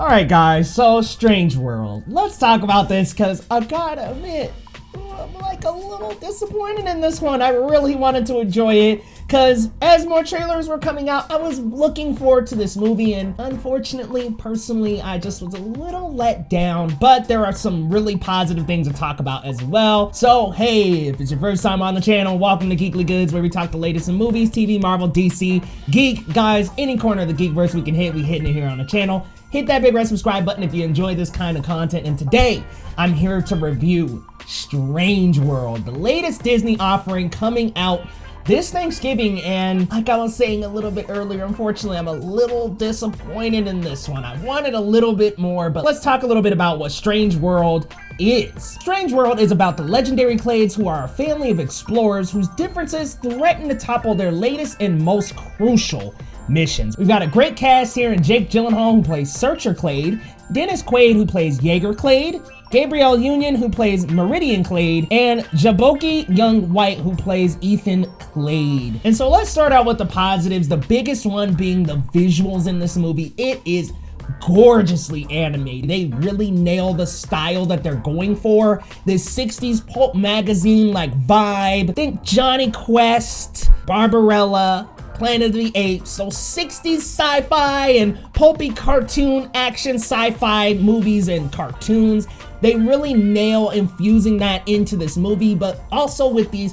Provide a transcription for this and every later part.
Alright guys, so Strange World. Let's talk about this because I gotta admit, I'm like a little disappointed in this one. I really wanted to enjoy it because as more trailers were coming out, I was looking forward to this movie, and unfortunately, personally, I just was a little let down, but there are some really positive things to talk about as well. So hey, if it's your first time on the channel, welcome to Geekly Goods, where we talk the latest in movies, TV, Marvel, DC, Geek. Guys, any corner of the Geekverse we can hit, we hitting it here on the channel. Hit that big red subscribe button if you enjoy this kind of content, and today I'm here to review Strange World, the latest Disney offering coming out this Thanksgiving. And like I was saying a little bit earlier, unfortunately I'm a little disappointed in this one. I wanted a little bit more, but let's talk a little bit about what Strange World is. Strange World is about the legendary Clades, who are a family of explorers whose differences threaten to topple their latest and most crucial missions. We've got a great cast here in Jake Gyllenhaal, who plays Searcher Clade, Dennis Quaid, who plays Jaeger Clade, Gabrielle Union, who plays Meridian Clade, and Jaboki Young White, who plays Ethan Clade. And so let's start out with the positives, the biggest one being the visuals in this movie. It is gorgeously animated. They really nail the style that they're going for. This 60s pulp magazine like vibe. Think Johnny Quest, Barbarella, Planet of the Apes. So 60s sci-fi and pulpy cartoon action sci-fi movies and cartoons. They really nail infusing that into this movie, but also with these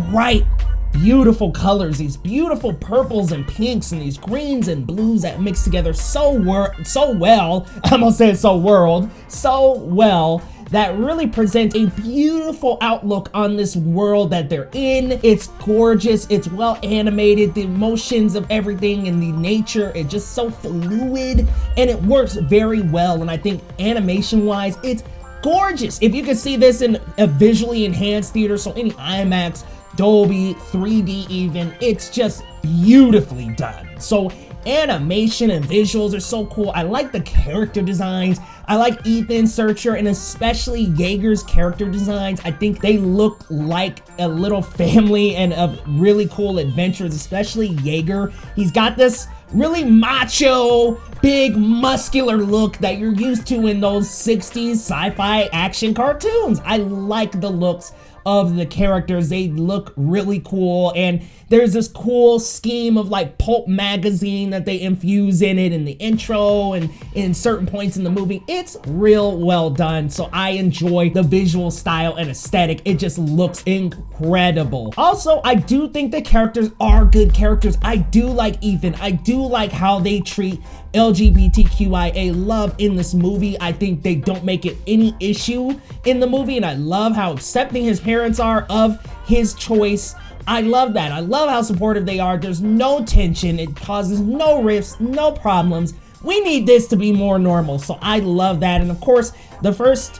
bright, beautiful colors, these beautiful purples and pinks and these greens and blues that mix together so well. I almost said so well, that really presents a beautiful outlook on this world that they're in. It's gorgeous, it's well animated, the emotions of everything and the nature, it's just so fluid, and it works very well. And I think animation wise, it's gorgeous. If you can see this in a visually enhanced theater, so any IMAX, Dolby, 3D even, it's just beautifully done. So animation and visuals are so cool. I like the character designs. I like Ethan, Searcher, and especially Jaeger's character designs. I think they look like a little family and of really cool adventures, especially Jaeger. He's got this really macho, big, muscular look that you're used to in those 60s sci-fi action cartoons. I like the looks of the characters. They look really cool, and there's this cool scheme of like pulp magazine that they infuse in it in the intro and in certain points in the movie. It's real well done, so I enjoy the visual style and aesthetic. It just looks incredible. Also, I do think the characters are good characters. I do like Ethan. I do like how they treat LGBTQIA love in this movie. I think they don't make it any issue in the movie, and I love how accepting his parents are of his choice. I love that. I love how supportive they are. There's no tension. It causes no rifts, no problems. We need this to be more normal, so I love that. And of course, the first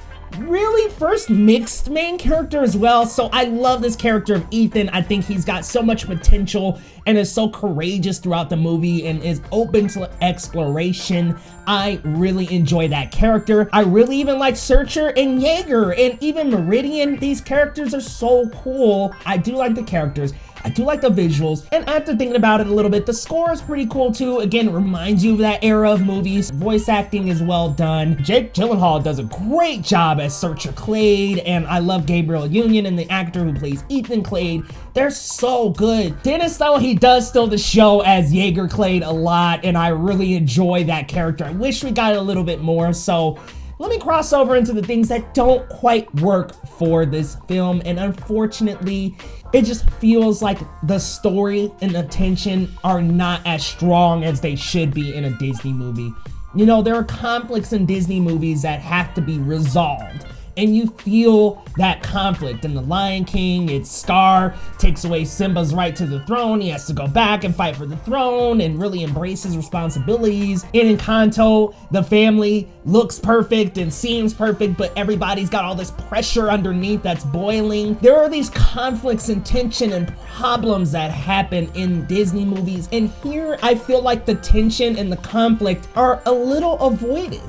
mixed main character as well. So I love this character of Ethan. I think he's got so much potential and is so courageous throughout the movie and is open to exploration. I really enjoy that character. I really even like Searcher and Jaeger and even Meridian. These characters are so cool. I do like the characters. I do like the visuals, and after thinking about it a little bit, the score is pretty cool too. Again, it reminds you of that era of movies. Voice acting is well done. Jake Gyllenhaal does a great job as Searcher Clade, and I love Gabrielle Union and the actor who plays Ethan Clade. They're so good. Dennis, though, he does steal the show as Jaeger Clade a lot, and I really enjoy that character. I wish we got a little bit more, so let me cross over into the things that don't quite work for this film, and unfortunately, it just feels like the story and the tension are not as strong as they should be in a Disney movie. You know, there are conflicts in Disney movies that have to be resolved, and you feel that conflict. In The Lion King, it's Scar takes away Simba's right to the throne. He has to go back and fight for the throne and really embrace his responsibilities. In Encanto, the family looks perfect and seems perfect, but everybody's got all this pressure underneath that's boiling. There are these conflicts and tension and problems that happen in Disney movies, and here I feel like the tension and the conflict are a little avoided.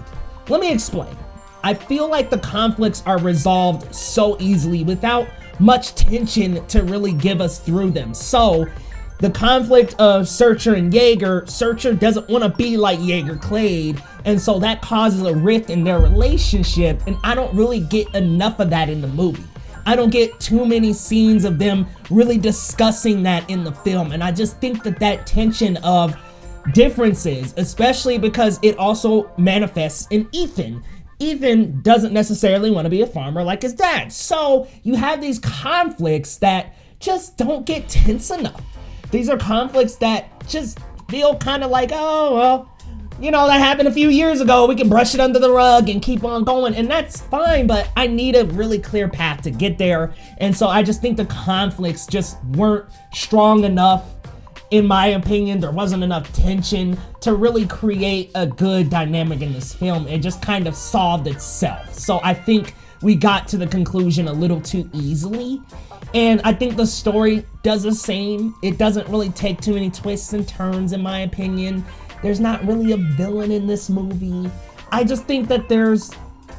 Let me explain. I feel like the conflicts are resolved so easily without much tension to really give us through them. So the conflict of Searcher and Yeager. Searcher doesn't want to be like Yeager Clade, and so that causes a rift in their relationship, and I don't really get enough of that in the movie. I don't get too many scenes of them really discussing that in the film, and I just think that that tension of differences, especially because it also manifests in Ethan. Ethan doesn't necessarily want to be a farmer like his dad, so you have these conflicts that just don't get tense enough. These are conflicts that just feel kind of like, oh, well, you know, that happened a few years ago. We can brush it under the rug and keep on going, and that's fine, but I need a really clear path to get there. And so I just think the conflicts just weren't strong enough. In my opinion, there wasn't enough tension to really create a good dynamic in this film. It just kind of solved itself. So I think we got to the conclusion a little too easily. And I think the story does the same. It doesn't really take too many twists and turns, in my opinion. There's not really a villain in this movie. I just think that there's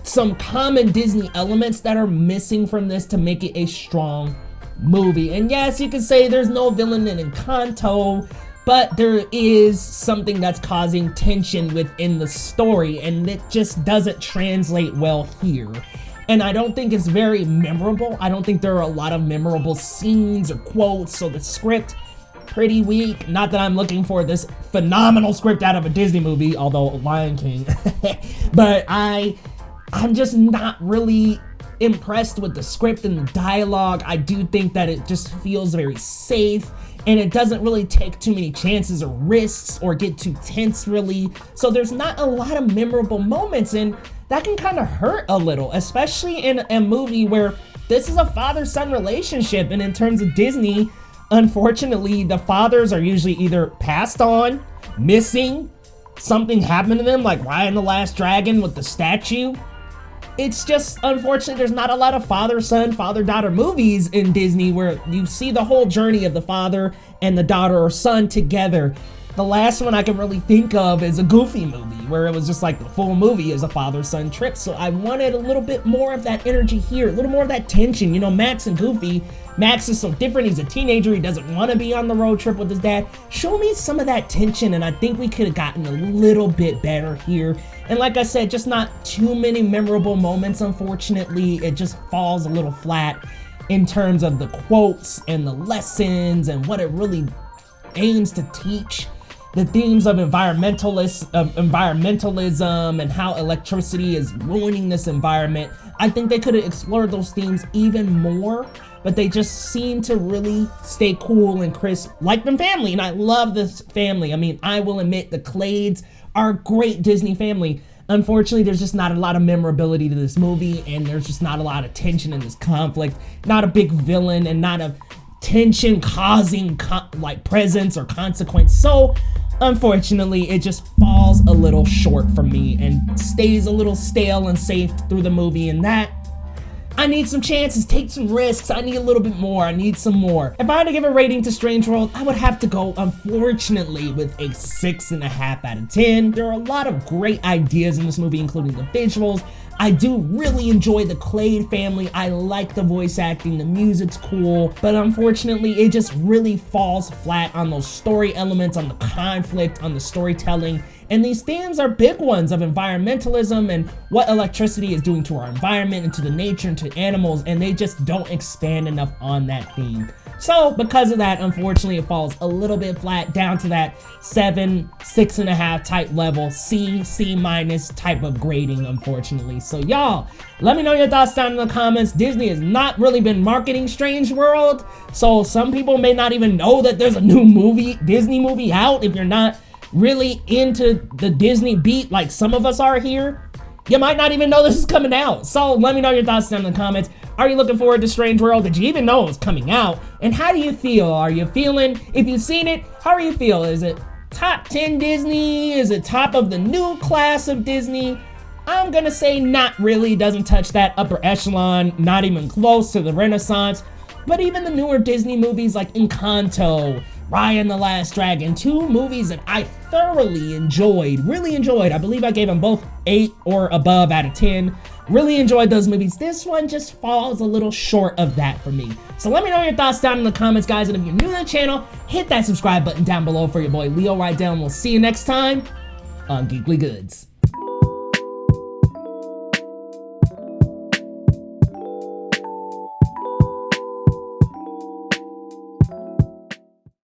some common Disney elements that are missing from this to make it a strong movie. And yes, you could say there's no villain in Encanto, but there is something that's causing tension within the story, and it just doesn't translate well here. And I don't think it's very memorable. I don't think there are a lot of memorable scenes or quotes, so the script, pretty weak. Not that I'm looking for this phenomenal script out of a Disney movie, although Lion King, but I'm just not really impressed with the script and the dialogue. I do think that it just feels very safe, and it doesn't really take too many chances or risks or get too tense really. So there's not a lot of memorable moments, and that can kind of hurt a little, especially in a movie where this is a father-son relationship. And in terms of Disney, unfortunately, the fathers are usually either passed on, missing, something happened to them, like Raya and the Last Dragon with the statue. It's just unfortunate there's not a lot of father-son, father-daughter movies in Disney where you see the whole journey of the father and the daughter or son together. The last one I can really think of is a Goofy movie where it was just like the full movie is a father-son trip. So I wanted a little bit more of that energy here, a little more of that tension. You know, Max and Goofy, Max is so different. He's a teenager. He doesn't want to be on the road trip with his dad. Show me some of that tension, and I think we could have gotten a little bit better here. And like I said, just not too many memorable moments, unfortunately. It just falls a little flat in terms of the quotes and the lessons and what it really aims to teach. The themes of environmentalism and how electricity is ruining this environment. I think they could have explored those themes even more, but they just seem to really stay cool and crisp, like the family. And I love this family. I mean, I will admit the Clades are a great Disney family. Unfortunately, there's just not a lot of memorability to this movie, and there's just not a lot of tension in this conflict. Not a big villain, and not a tension-causing presence or consequence. So, unfortunately, it just falls a little short for me and stays a little stale and safe through the movie, and that I need some chances, take some risks. I need a little bit more. I need some more. If I had to give a rating to Strange World, I would have to go, unfortunately, with a 6.5 out of 10. There are a lot of great ideas in this movie, including the visuals. I do really enjoy the Clade family. I like the voice acting, the music's cool, but unfortunately, it just really falls flat on those story elements, on the conflict, on the storytelling. And these themes are big ones of environmentalism and what electricity is doing to our environment and to the nature and to animals, and they just don't expand enough on that theme. So because of that, unfortunately, it falls a little bit flat down to that 7, 6.5 type level, C minus type of grading, unfortunately. So y'all, let me know your thoughts down in the comments. Disney has not really been marketing Strange World, so some people may not even know that there's a new Disney movie out if you're not really into the Disney beat like some of us are here. You might not even know this is coming out. So let me know your thoughts down in the comments. Are you looking forward to Strange World? Did you even know it was coming out? And how do you feel? Are you feeling, if you've seen it, how are you feel? Is it top 10 Disney? Is it top of the new class of Disney? I'm gonna say not really. Doesn't touch that upper echelon, not even close to the Renaissance. But even the newer Disney movies like Encanto, Raya and the Last Dragon, 2 movies that I thoroughly enjoyed, really enjoyed. I believe I gave them both 8 or above out of 10. Really enjoyed those movies. This one just falls a little short of that for me. So let me know your thoughts down in the comments, guys. And if you're new to the channel, hit that subscribe button down below for your boy Leo right down. We'll see you next time on Geekly Goods.